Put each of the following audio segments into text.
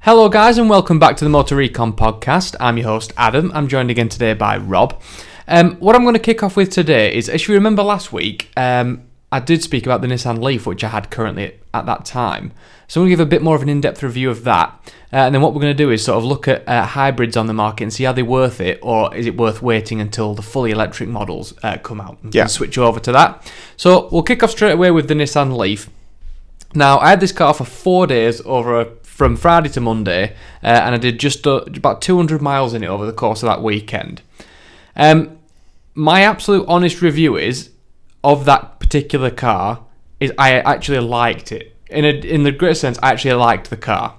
Hello guys and welcome back to the Motor Recon podcast. I'm your host Adam. I'm joined again today by Rob. What I'm going to kick off with today is, as you remember last week, I did speak about the Nissan Leaf, which I had currently at that time. So I'm going to give a bit more of an in-depth review of that. And then what we're going to do is sort of look at hybrids on the market and see are they worth it, or is it worth waiting until the fully electric models come out and switch over to that. So we'll kick off straight away with the Nissan Leaf. Now, I had this car for 4 days from Friday to Monday, and I did just about 200 miles in it over the course of that weekend. My absolute honest review of that particular car is I actually liked it. In the greatest sense, I actually liked the car.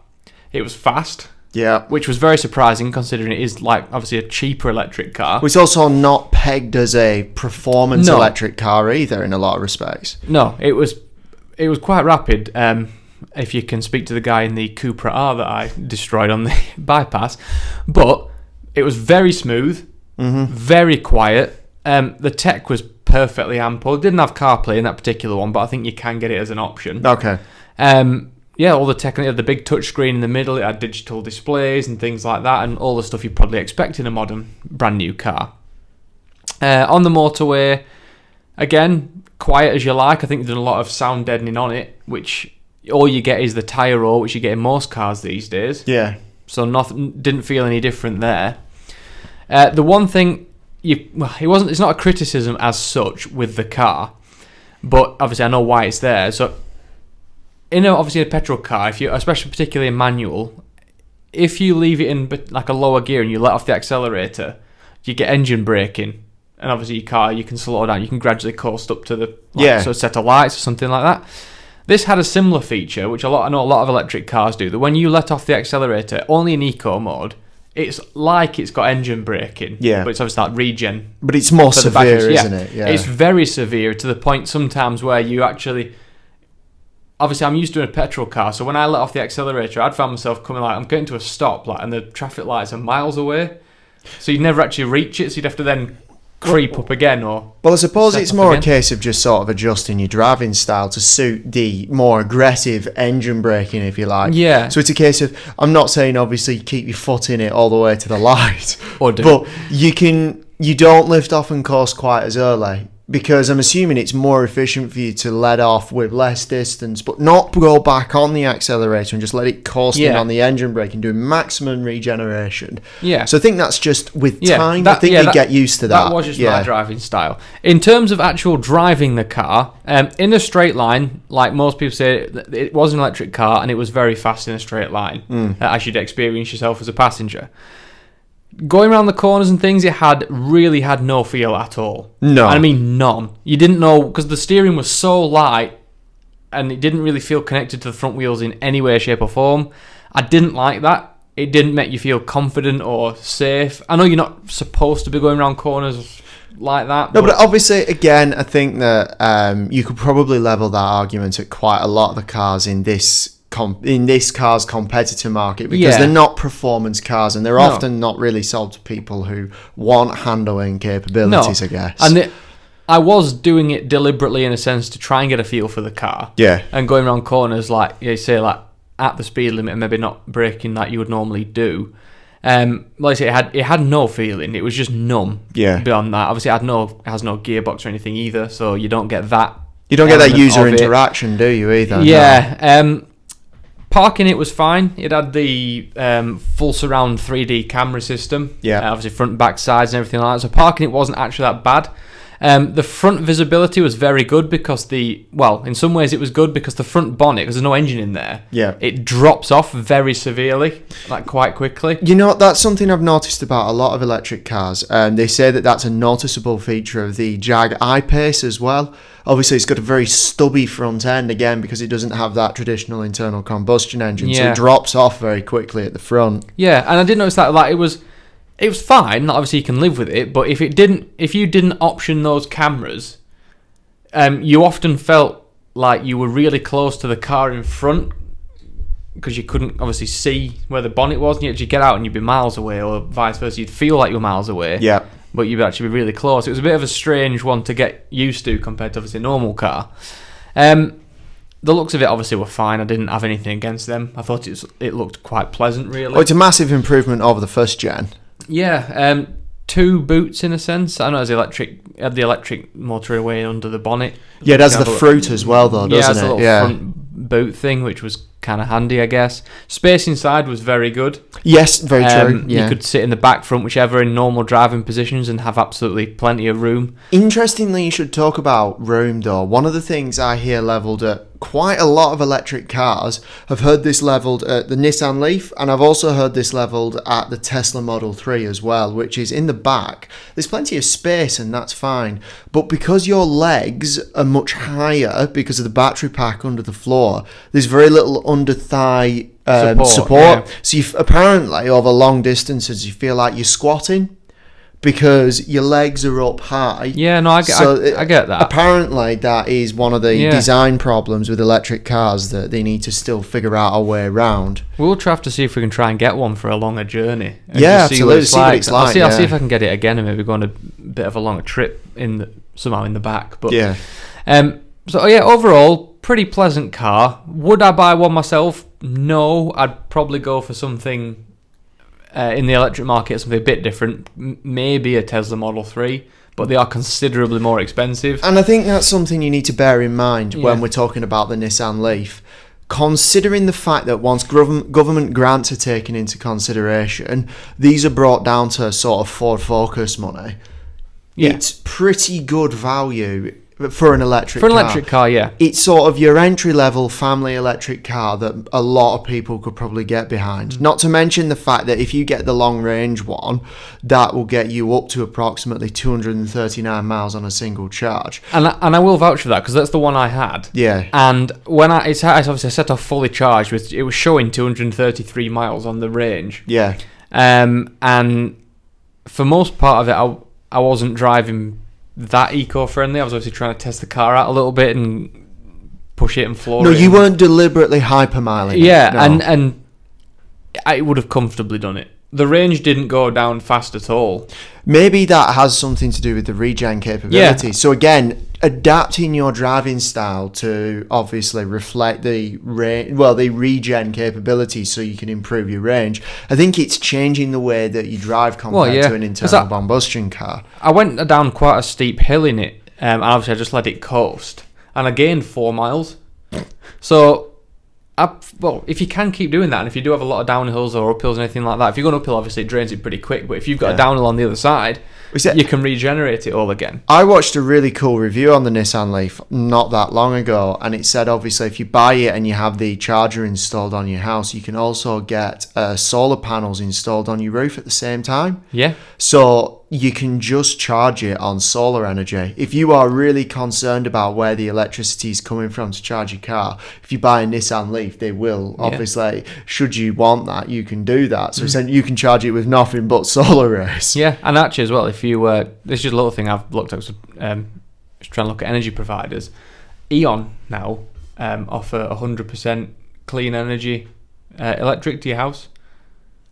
It was fast, which was very surprising considering it is obviously a cheaper electric car. It's also not pegged as a performance electric car either in a lot of respects. No, it was quite rapid. If you can speak to the guy in the Cupra R that I destroyed on the bypass. But it was very smooth, very quiet. The tech was perfectly ample. It didn't have CarPlay in that particular one, but I think you can get it as an option. Okay. All the tech, it had the big touchscreen in the middle, it had digital displays and things like that, and all the stuff you'd probably expect in a modern, brand new car. On the motorway, again, quiet as you like. I think they've done a lot of sound deadening on it, which all you get is the tyre roll, which you get in most cars these days. Yeah. So didn't feel any different there. The one thing, it's not a criticism as such with the car, but obviously I know why it's there. So, obviously a petrol car, especially particularly a manual, if you leave it in like a lower gear and you let off the accelerator, you get engine braking. And obviously your car, you can slow down, you can gradually coast up to the set of lights or something like that. This had a similar feature, which I know a lot of electric cars do, that when you let off the accelerator, only in eco mode, it's like it's got engine braking. Yeah. But it's obviously like regen. But it's more severe, isn't it? Yeah. It's very severe to the point sometimes where you actually... Obviously, I'm used to a petrol car, so when I let off the accelerator, I'd find myself coming I'm getting to a stop, and the traffic lights are miles away. So you'd never actually reach it, so you'd have to then creep up again or... Well, I suppose it's more a case of just sort of adjusting your driving style to suit the more aggressive engine braking, if you like. Yeah. So it's a case of, I'm not saying obviously keep your foot in it all the way to the light, but you don't lift off and coast quite as early. Because I'm assuming it's more efficient for you to let off with less distance, but not go back on the accelerator and just let it coast in on the engine brake and do maximum regeneration. Yeah. So I think that's just with time. I think you get used to that. That was just my driving style. In terms of actual driving the car, in a straight line, like most people say, it was an electric car and it was very fast in a straight line, as you'd experience yourself as a passenger. Going around the corners and things, it really had no feel at all. No. And I mean none. You didn't know, because the steering was so light and it didn't really feel connected to the front wheels in any way, shape or form. I didn't like that. It didn't make you feel confident or safe. I know you're not supposed to be going around corners like that. No, but obviously, again, I think that you could probably level that argument at quite a lot of the cars in this car's competitor market, because they're not performance cars and they're often not really sold to people who want handling capabilities, I guess. And I was doing it deliberately in a sense to try and get a feel for the car. Yeah. And going around corners at the speed limit and maybe not braking like you would normally do. Like I say, it had no feeling. It was just numb. Yeah. Beyond that, obviously, it has no gearbox or anything either, so you don't get that. You don't get that user interaction, do you? Either. Yeah. No. Parking it was fine. It had the full surround 3D camera system. Yeah. Obviously front and back sides and everything like that. So parking it wasn't actually that bad. The front visibility was very good because in some ways it was good because the front bonnet, because there's no engine in there, it drops off very severely, quite quickly. You know, that's something I've noticed about a lot of electric cars. They say that that's a noticeable feature of the Jag I-Pace as well. Obviously, it's got a very stubby front end, again, because it doesn't have that traditional internal combustion engine, so it drops off very quickly at the front. Yeah, and I did notice that it was fine. Obviously, you can live with it, but if you didn't option those cameras, you often felt like you were really close to the car in front because you couldn't obviously see where the bonnet was, and you get out and you'd be miles away, or vice versa. You'd feel like you were miles away. Yeah. But you'd actually be really close. It was a bit of a strange one to get used to compared to obviously a normal car. The looks of it obviously were fine. I didn't have anything against them. I thought it looked quite pleasant, really. Oh, it's a massive improvement over the first gen. Yeah, 2 boots in a sense. I know it had the electric motor away under the bonnet. Yeah, it has the fruit as well, though, doesn't it? Yeah, it has a little front boot thing, which was kind of handy, I guess. Space inside was very good. Yes, very true. Yeah. You could sit in the back, front, whichever, in normal driving positions and have absolutely plenty of room. Interestingly, you should talk about room, though. One of the things I hear levelled at quite a lot of electric cars, I've heard this levelled at the Nissan Leaf, and I've also heard this levelled at the Tesla Model 3 as well, which is in the back. There's plenty of space, and that's fine. But because your legs are much higher because of the battery pack under the floor, there's very little under thigh support. Yeah. So apparently, over long distances, you feel like you're squatting because your legs are up high. Yeah, no, I get that. Apparently, that is one of the design problems with electric cars that they need to still figure out a way around. We'll have to see if we can try and get one for a longer journey. Yeah, absolutely. See what it's like. I'll see if I can get it again and maybe go on a bit of a longer trip somehow in the back. But yeah. So yeah, overall, pretty pleasant car. Would I buy one myself? No, I'd probably go for something in the electric market, something a bit different. Maybe a Tesla Model 3, but they are considerably more expensive. And I think that's something you need to bear in mind when we're talking about the Nissan Leaf. Considering the fact that once government grants are taken into consideration, these are brought down to sort of Ford Focus money. Yeah. It's pretty good value for an electric car. For an electric car, yeah. It's sort of your entry-level family electric car that a lot of people could probably get behind. Not to mention the fact that if you get the long-range one, that will get you up to approximately 239 miles on a single charge. And I will vouch for that, because that's the one I had. Yeah. And when it's obviously set off fully charged, it was showing 233 miles on the range. Yeah. And for most part of it, I wasn't driving that eco-friendly. I was obviously trying to test the car out a little bit and push it and floor it. No, you weren't deliberately hypermiling. Yeah, no. and I would have comfortably done it. The range didn't go down fast at all. Maybe that has something to do with the regen capability. Yeah. So again, adapting your driving style to obviously reflect the regen capability so you can improve your range. I think it's changing the way that you drive compared to an internal combustion car. I went down quite a steep hill in it, and obviously I just let it coast, and I gained 4 miles. So if you can keep doing that, and if you do have a lot of downhills or uphills and anything like that, if you're going uphill, obviously it drains it pretty quick, but if you've got a downhill on the other side, you can regenerate it all again. I watched a really cool review on the Nissan Leaf not that long ago, and it said obviously if you buy it and you have the charger installed on your house, you can also get solar panels installed on your roof at the same time. Yeah. So you can just charge it on solar energy. If you are really concerned about where the electricity is coming from to charge your car, if you buy a Nissan Leaf, they will. Obviously, should you want that, you can do that. So you can charge it with nothing but solar rays. Yeah, and actually as well, if you this is just a little thing I've looked at, just trying to look at energy providers. Eon now offer 100% clean energy electric to your house.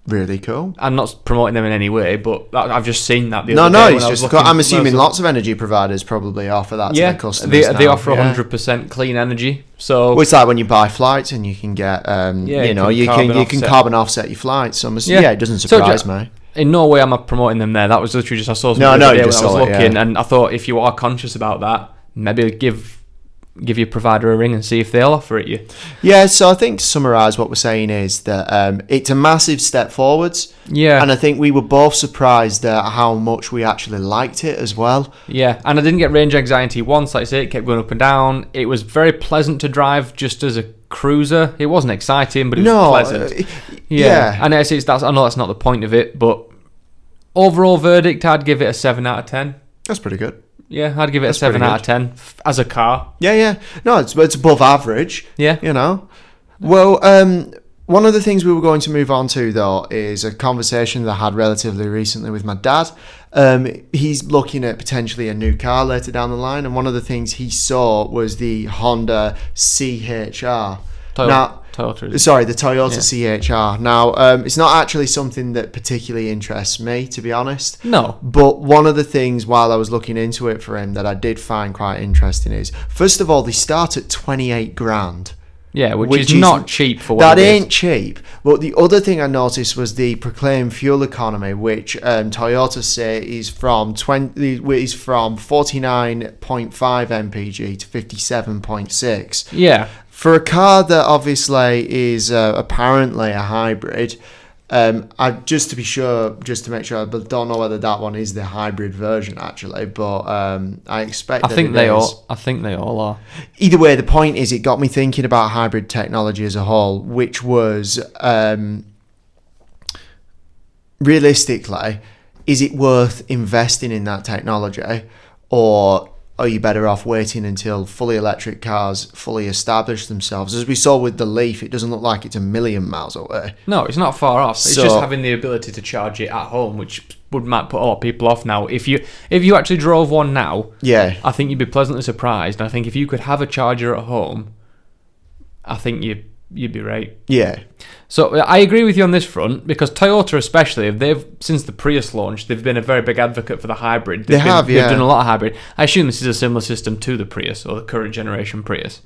Really cool. I'm not promoting them in any way, but I've just seen that the other day. It's just I'm assuming lots of energy providers probably offer that to their customers. They offer 100% clean energy. So it's like when you buy flights and you can get you can carbon offset your flights. So it doesn't surprise me. In no way am I promoting them there. That was literally just I saw something the other day when I was looking, and I thought if you are conscious about that, maybe give your provider a ring and see if they'll offer it you. Yeah, so I think to summarise what we're saying is that it's a massive step forwards. Yeah. And I think we were both surprised at how much we actually liked it as well. Yeah, and I didn't get range anxiety once, like I say, it kept going up and down. It was very pleasant to drive just as a cruiser. It wasn't exciting, but it was pleasant. Yeah. And I know that's not the point of it, but overall verdict, I'd give it a 7 out of 10. That's pretty good. Yeah, I'd give it a 7 out of 10 as a car. Yeah. No, it's above average. Yeah. You know. Well, one of the things we were going to move on to, though, is a conversation that I had relatively recently with my dad. He's looking at potentially a new car later down the line, and one of the things he saw was the Honda CHR. Toyota. Sorry, the Toyota CHR. Now, it's not actually something that particularly interests me, to be honest. No. But one of the things while I was looking into it for him that I did find quite interesting is, first of all, they start at 28 grand. Yeah, which is not cheap for what that it ain't cheap. But the other thing I noticed was the proclaimed fuel economy, which Toyota say is from 49.5 mpg to 57.6. Yeah. For a car that obviously is apparently a hybrid, just to make sure, but don't know whether that one is the hybrid version actually. But I expect. I think they all are. Either way, the point is, it got me thinking about hybrid technology as a whole, which was realistically, is it worth investing in that technology, or are you better off waiting until fully electric cars fully establish themselves? As we saw with the Leaf, it doesn't look like it's a million miles away. No, it's not far off. It's just having the ability to charge it at home, which might put a lot of people off now. If you actually drove one now, I think you'd be pleasantly surprised. And I think if you could have a charger at home, I think you'd be right. Yeah. So I agree with you on this front, because Toyota especially, since the Prius launch, they've been a very big advocate for the hybrid. They've done a lot of hybrid. I assume this is a similar system to the Prius, or the current generation Prius.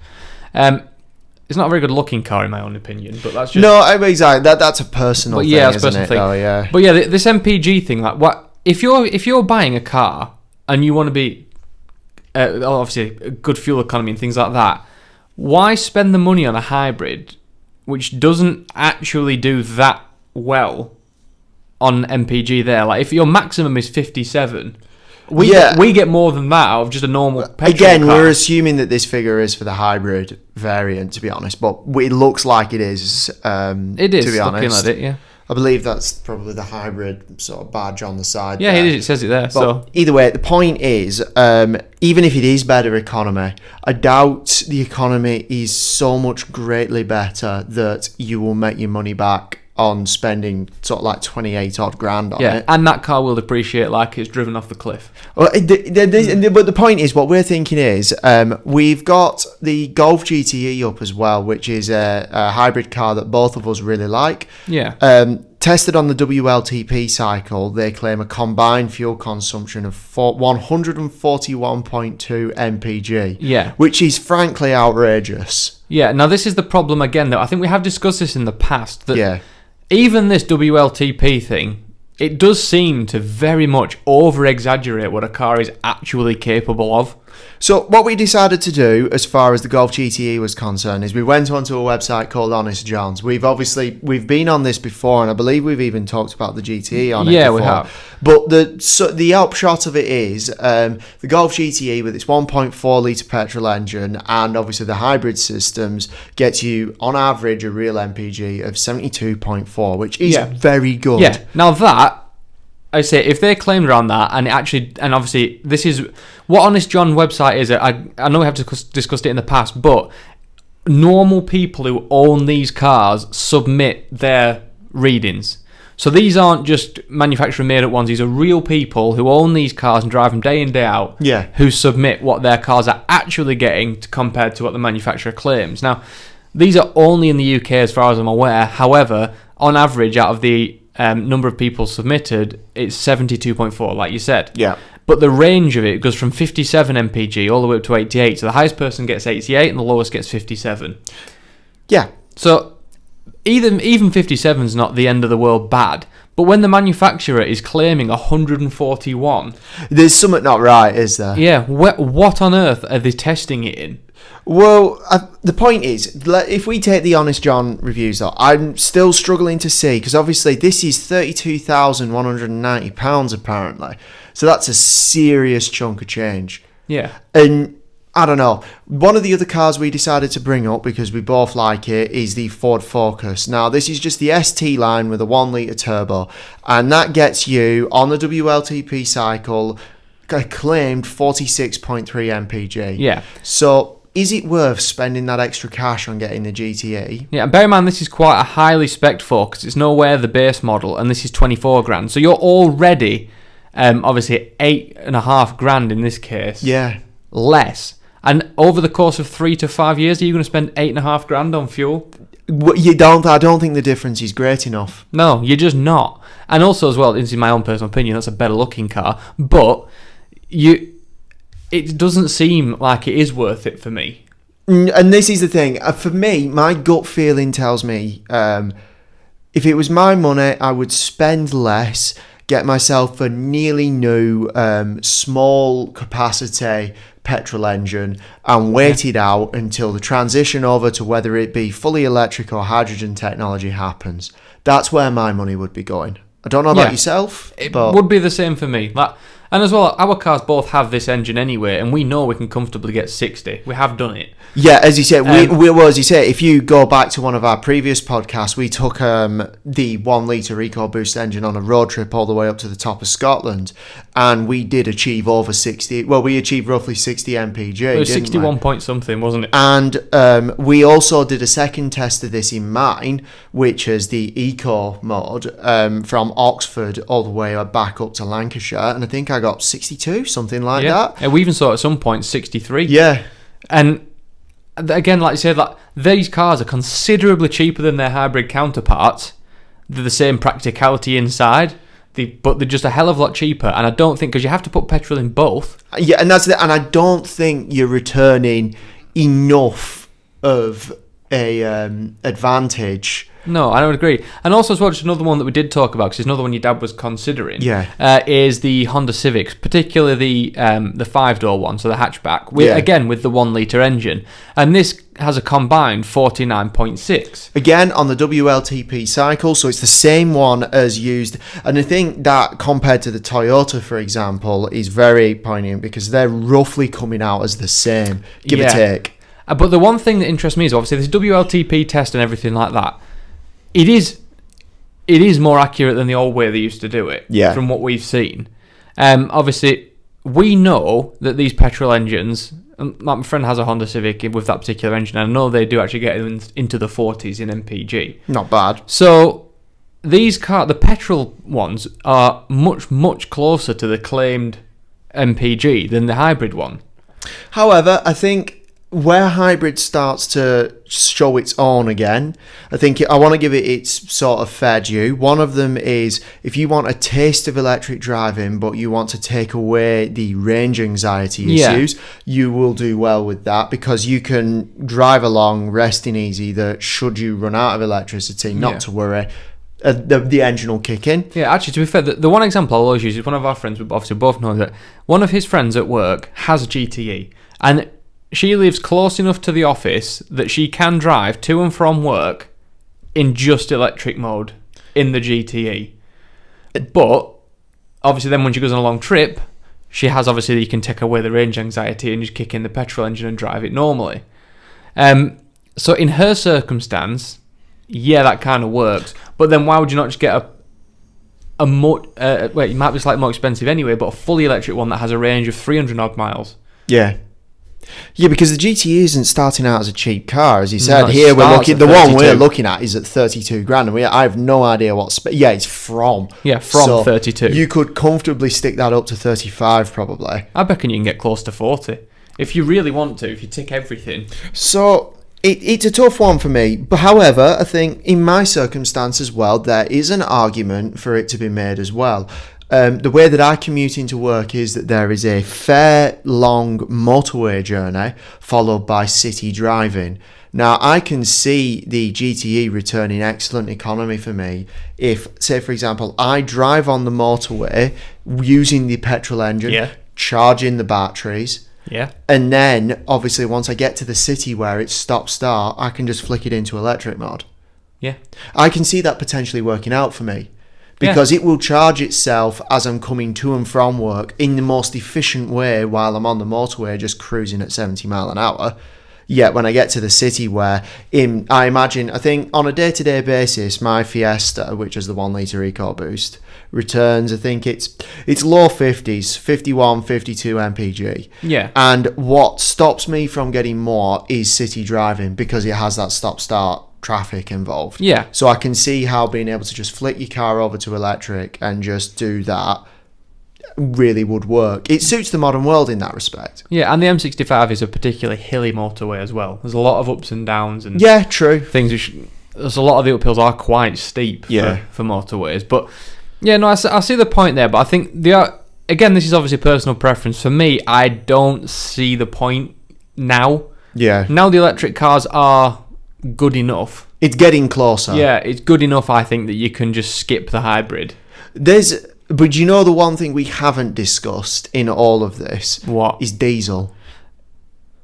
It's not a very good looking car in my own opinion, but that's just... No, exactly. That's a personal thing, that's isn't personal it? Thing. Oh, yeah. But yeah, this MPG thing, like, what if you're buying a car and you want to be obviously a good fuel economy and things like that, why spend the money on a hybrid which doesn't actually do that well on MPG there? Like, if your maximum is 57, we get more than that out of just a normal petrol Again, car. we're assuming that this figure is for the hybrid variant, to be honest, but it looks like it is. It is, to be honest. looking at it, yeah. I believe that's probably the hybrid sort of badge on the side. Yeah, there. it is. It says it there. But so either way, the point is, even if it is better economy, I doubt the economy is so much greatly better that you will make your money back on spending sort of like 28 odd grand on it. And that car will depreciate like it's driven off the cliff. Well, but the point is, what we're thinking is, we've got the Golf GTE up as well, which is a hybrid car that both of us really like. Yeah. Tested on the WLTP cycle, they claim a combined fuel consumption of 141.2 mpg. Yeah. Which is frankly outrageous. Yeah. Now, this is the problem again, though. I think we have discussed this in the past. That even this WLTP thing, it does seem to very much over-exaggerate what a car is actually capable of. So what we decided to do, as far as the Golf GTE was concerned, is we went onto a website called Honest John's. We've been on this before, and I believe we've even talked about the GTE on it before. Yeah, we have. But the upshot of it is, the Golf GTE with its 1.4 litre petrol engine and obviously the hybrid systems gets you, on average, a real MPG of 72.4, which is very good. Yeah. Now that, I say, if they claimed around that, and obviously this is what Honest John website is. I know we have discussed it in the past, but normal people who own these cars submit their readings. So these aren't just manufacturer made up ones. These are real people who own these cars and drive them day in, day out. Yeah. Who submit what their cars are actually getting compared to what the manufacturer claims. Now, these are only in the UK as far as I'm aware. However, on average, out of the number of people submitted, it's 72.4, like you said. Yeah. But the range of it goes from 57 mpg all the way up to 88. So the highest person gets 88 and the lowest gets 57. Yeah. So even 57 is not the end of the world bad. But when the manufacturer is claiming 141... There's something not right, is there? Yeah. What on earth are they testing it in? Well, the point is, if we take the Honest John reviews, though, I'm still struggling to see, because obviously this is £32,190 apparently. So that's a serious chunk of change. Yeah. And I don't know. One of the other cars we decided to bring up, because we both like it, is the Ford Focus. Now, this is just the ST line with a 1 litre turbo, and that gets you, on the WLTP cycle, a claimed 46.3 mpg. Yeah. So is it worth spending that extra cash on getting the GTE? Yeah, and bear in mind this is quite a highly spec'd Focus. It's nowhere the base model, and this is 24 grand. So you're already, obviously, 8.5 grand in this case. Yeah. Less. And over the course of 3 to 5 years, are you going to spend $8,500 on fuel? You don't. I don't think the difference is great enough. No, you're just not. And also, as well, this is my own personal opinion, that's a better looking car. But it doesn't seem like it is worth it for me. And this is the thing. For me, my gut feeling tells me if it was my money, I would spend less, get myself a nearly new small capacity petrol engine and wait it out until the transition over to whether it be fully electric or hydrogen technology happens. That's where my money would be going. I don't know about yourself. It would be the same for me. And as well, our cars both have this engine anyway, and we know we can comfortably get 60. We have done it. Yeah, as you said, if you go back to one of our previous podcasts, we took the 1 litre EcoBoost engine on a road trip all the way up to the top of Scotland, and we did achieve over 60. Well, we achieved roughly 60 mpg. It was 61 point something, wasn't it? And we also did a second test of this in mine, which is the Eco mode, from Oxford all the way back up to Lancashire, and I think I got 62, something like that. And we even saw at some point 63. Yeah. And again, like you said, these cars are considerably cheaper than their hybrid counterparts. They're the same practicality inside, but they're just a hell of a lot cheaper. And I don't think, because you have to put petrol in both. Yeah, and and I don't think you're returning enough of a advantage. No, I don't agree. And also as well, just another one that we did talk about, because it's another one your dad was considering, is the Honda Civics, particularly the 5-door one, so the hatchback, again with the 1 litre engine. And this has a combined 49.6. Again, on the WLTP cycle, so it's the same one as used. And I think that compared to the Toyota, for example, is very poignant because they're roughly coming out as the same, give or take. But the one thing that interests me is obviously this WLTP test and everything like that. It is more accurate than the old way they used to do it, from what we've seen. Obviously, we know that these petrol engines, my friend has a Honda Civic with that particular engine, and I know they do actually get into the 40s in MPG. Not bad. So, the petrol ones are much, much closer to the claimed MPG than the hybrid one. However, I think where hybrid starts to show its own again, I want to give it its sort of fair due. One of them is if you want a taste of electric driving, but you want to take away the range anxiety issues, you will do well with that because you can drive along resting easy that should you run out of electricity, not to worry. The engine will kick in. Yeah, actually, to be fair, the one example I'll always use is one of our friends, we obviously both know that one of his friends at work has a GTE, and she lives close enough to the office that she can drive to and from work in just electric mode in the GTE. But obviously then when she goes on a long trip, she has obviously you can take away the range anxiety and just kick in the petrol engine and drive it normally. So in her circumstance, that kind of works. But then why would you not just get it might be slightly more expensive anyway, but a fully electric one that has a range of 300 odd miles? Yeah. Yeah, because the GTE isn't starting out as a cheap car, as you said. No, here we're looking. The one we're 32. looking at is at 32 grand, and I have no idea what. It's from. Yeah, from 32. You could comfortably stick that up to 35, probably. I reckon you can get close to 40 if you really want to. If you tick everything. So it's a tough one for me. But however, I think in my circumstance as well, there is an argument for it to be made as well. The way that I commute into work is that there is a fair long motorway journey followed by city driving. Now, I can see the GTE returning excellent economy for me if, say, for example, I drive on the motorway using the petrol engine, charging the batteries, and then, obviously, once I get to the city where it's stop-start, I can just flick it into electric mode. Yeah. I can see that potentially working out for me. Because it will charge itself as I'm coming to and from work in the most efficient way while I'm on the motorway just cruising at 70 mile an hour. Yet when I get to the city where I think on a day-to-day basis, my Fiesta, which is the 1 litre EcoBoost, returns, I think it's low 50s, 51, 52 mpg. Yeah. And what stops me from getting more is city driving because it has that stop-start traffic involved. Yeah. So I can see how being able to just flick your car over to electric and just do that really would work. It suits the modern world in that respect. Yeah, and the M65 is a particularly hilly motorway as well. There's a lot of ups and downs and yeah, true. things. There's a lot of the uphills are quite steep for motorways. But yeah, no, I see the point there. But I think again, this is obviously personal preference. For me, I don't see the point now. Yeah. Now the electric cars are good enough. It's getting closer. Yeah, it's good enough, I think, that you can just skip the hybrid. But you know the one thing we haven't discussed in all of this? What? Is diesel.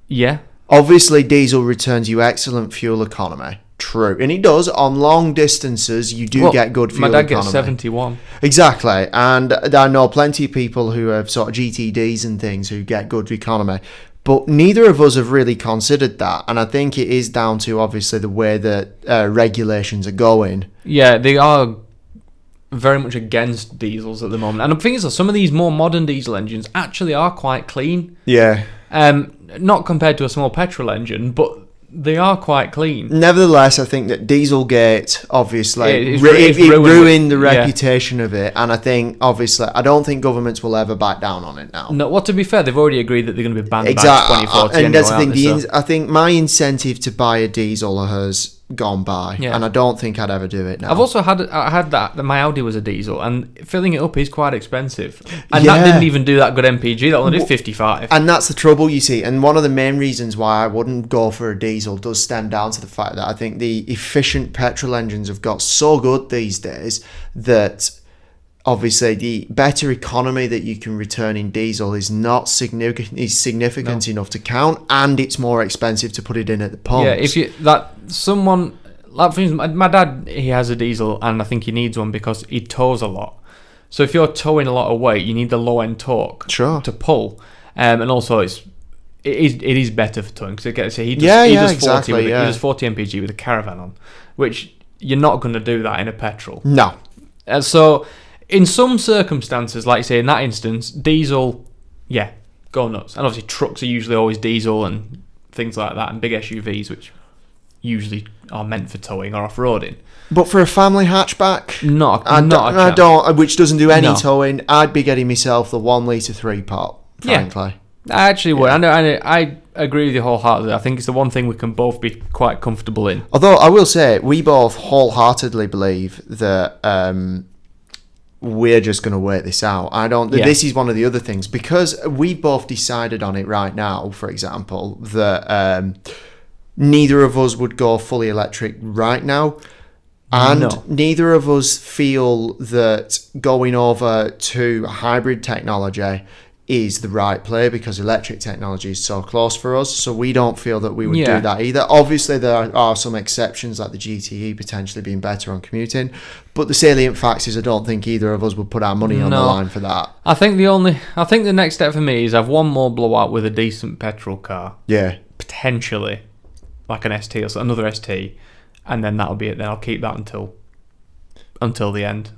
Yeah. Obviously, diesel returns you excellent fuel economy. True. And it does. On long distances, you do get good fuel economy. My dad gets 71. Exactly. And I know plenty of people who have sort of GTDs and things who get good economy. But neither of us have really considered that. And I think it is down to, obviously, the way that regulations are going. Yeah, they are very much against diesels at the moment. And the thing is, some of these more modern diesel engines actually are quite clean. Yeah. Not compared to a small petrol engine, but they are quite clean. Nevertheless, I think that Dieselgate, obviously, it ruined the reputation of it. And I think, obviously, I don't think governments will ever back down on it now. No, well, to be fair, they've already agreed that they're going to be banned by 2040. And that's the thing. I think my incentive to buy a diesel has gone by, and I don't think I'd ever do it now. I've also had that my Audi was a diesel, and filling it up is quite expensive, and that didn't even do that good MPG. That only did 55. And that's the trouble, you see. And one of the main reasons why I wouldn't go for a diesel does stem down to the fact that I think the efficient petrol engines have got so good these days that obviously the better economy that you can return in diesel is not significant enough to count, and it's more expensive to put it in at the pumps. Yeah, for instance, my dad, he has a diesel, and I think he needs one because he tows a lot. So if you're towing a lot of weight, you need the low end torque to pull, and also it is better for towing because he does 40 mpg with a Caravan on, which you're not going to do that in a petrol. No. So in some circumstances, like say in that instance, diesel, go nuts. And obviously trucks are usually always diesel and things like that, and big SUVs, which usually are meant for towing or off-roading. But for a family hatchback, which doesn't do any towing, I'd be getting myself the 1 litre 3-pot, frankly. I actually would. I agree with you wholeheartedly. I think it's the one thing we can both be quite comfortable in. Although I will say, we both wholeheartedly believe that we're just going to wait this out. This is one of the other things, because we both decided on it right now, for example, that neither of us would go fully electric right now. And neither of us feel that going over to hybrid technology is the right play, because electric technology is so close for us. So we don't feel that we would do that either. Obviously, there are some exceptions, like the GTE potentially being better on commuting. But the salient fact is, I don't think either of us would put our money on the line for that. I think the next step for me is have one more blowout with a decent petrol car. Yeah. Potentially, like an ST or another ST, and then that'll be it. Then I'll keep that until the end.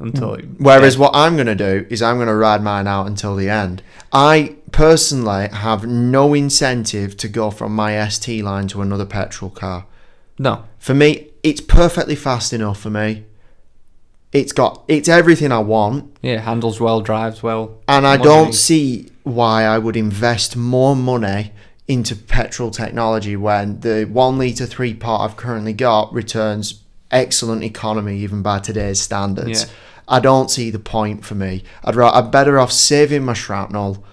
Whereas what I'm going to do is I'm going to ride mine out until the end. I personally have no incentive to go from my ST line to another petrol car. No. For me, it's perfectly fast enough for me. It's everything I want. Yeah, handles well, drives well. And I don't see why I would invest more money into petrol technology when the 1 litre 3-pot I've currently got returns excellent economy even by today's standards. Yeah. I don't see the point for me. I'm better off saving my shrapnel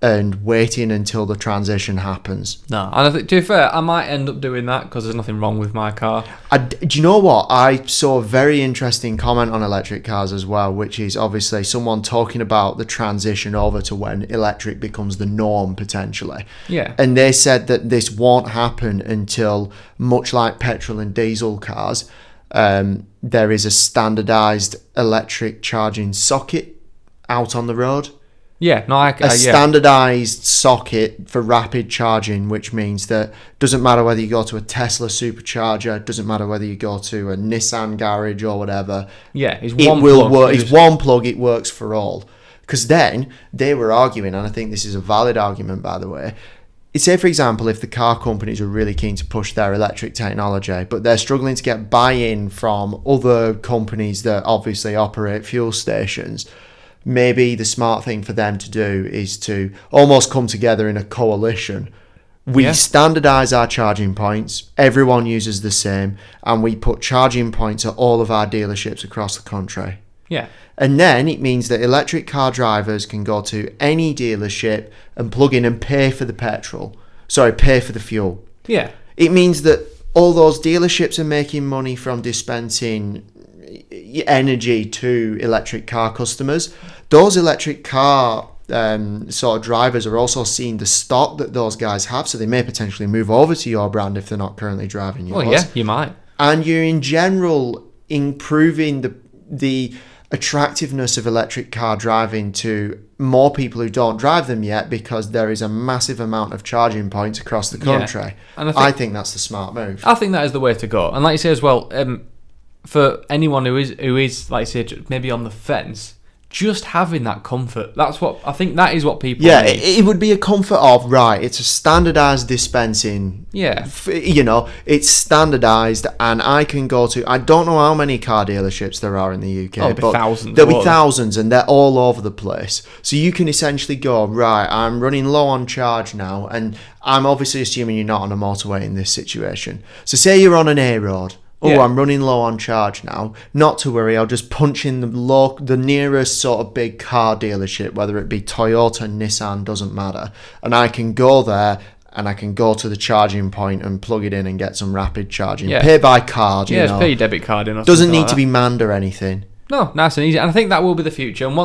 and waiting until the transition happens. No, and I think, to be fair, I might end up doing that because there's nothing wrong with my car. Do you know what? I saw a very interesting comment on electric cars as well, which is obviously someone talking about the transition over to when electric becomes the norm potentially. Yeah. And they said that this won't happen until, much like petrol and diesel cars, there is a standardized electric charging socket out on the road. Yeah, no, a standardized socket for rapid charging, which means that doesn't matter whether you go to a Tesla supercharger, doesn't matter whether you go to a Nissan garage or whatever. Yeah, it will work. It's one plug. It works for all. Because then they were arguing, and I think this is a valid argument, by the way. Say, for example, if the car companies are really keen to push their electric technology, but they're struggling to get buy-in from other companies that obviously operate fuel stations, maybe the smart thing for them to do is to almost come together in a coalition. We standardise our charging points, everyone uses the same, and we put charging points at all of our dealerships across the country. Yeah. And then it means that electric car drivers can go to any dealership and plug in and pay for the pay for the fuel. Yeah. It means that all those dealerships are making money from dispensing energy to electric car customers. Those electric car sort of drivers are also seeing the stock that those guys have, so they may potentially move over to your brand if they're not currently driving yours. Well, yeah, you might. And you're in general improving the attractiveness of electric car driving to more people who don't drive them yet, because there is a massive amount of charging points across the country. Yeah. And I think that's the smart move. I think that is the way to go. And like you say as well, for anyone who is like you say, maybe on the fence, just having that comfort. That's what I think. That is what people need. It would be a comfort of, right, it's a standardized dispensing. Yeah. It's standardized, and I can go to, I don't know how many car dealerships there are in the UK. There'll be thousands. There'll be thousands, and they're all over the place. So you can essentially go, right, I'm running low on charge now, and I'm obviously assuming you're not on a motorway in this situation. So say you're on an A road. I'm running low on charge now. Not to worry, I'll just punch in the nearest sort of big car dealership, whether it be Toyota, Nissan, doesn't matter. And I can go there and I can go to the charging point and plug it in and get some rapid charging. Yeah. Pay by card, just pay your debit card in. Or doesn't need like to be manned or anything. No, nice and easy. And I think that will be the future. And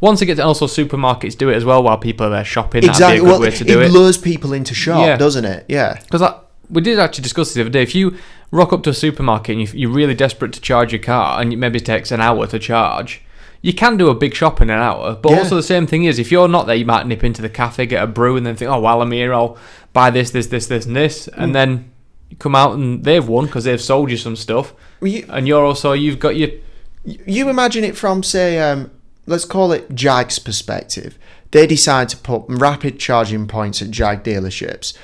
once it gets, and also supermarkets do it as well while people are there shopping. Exactly. That'd be a good way to do it. It lures people into shop, doesn't it? Yeah. Because we did actually discuss this the other day. If you rock up to a supermarket and you're really desperate to charge your car, and it maybe takes an hour to charge, you can do a big shop in an hour. But also the same thing is, if you're not there, you might nip into the cafe, get a brew, and then think, oh, while I'm here, I'll buy this, and this. And then you come out and they've won because they've sold you some stuff. And you've got your... You imagine it from, say, let's call it JAG's perspective. They decide to put rapid charging points at JAG dealerships,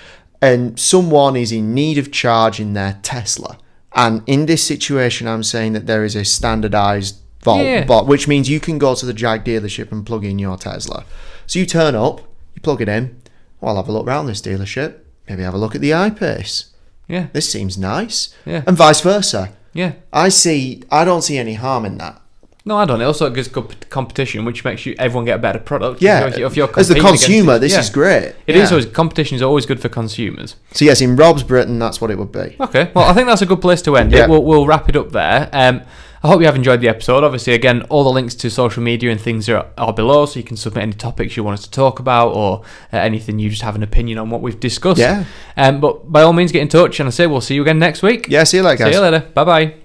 and someone is in need of charging their Tesla. And in this situation, I'm saying that there is a standardized vault, which means you can go to the JAG dealership and plug in your Tesla. So you turn up, you plug it in, well, I'll have a look around this dealership, maybe have a look at the iPace. Yeah. This seems nice. Yeah. And vice versa. Yeah. I don't see any harm in that. No, I don't. It also gives good competition, which makes everyone get a better product. Yeah, if you're as the consumer, this is great. It is always, competition is always good for consumers. So yes, in Rob's Britain, that's what it would be. Okay, well, I think that's a good place to end it. We'll wrap it up there. I hope you have enjoyed the episode. Obviously, again, all the links to social media and things are below, so you can submit any topics you want us to talk about, or anything you just have an opinion on what we've discussed. Yeah. But by all means, get in touch, and I say we'll see you again next week. Yeah, see you later, guys. See you later. Bye-bye.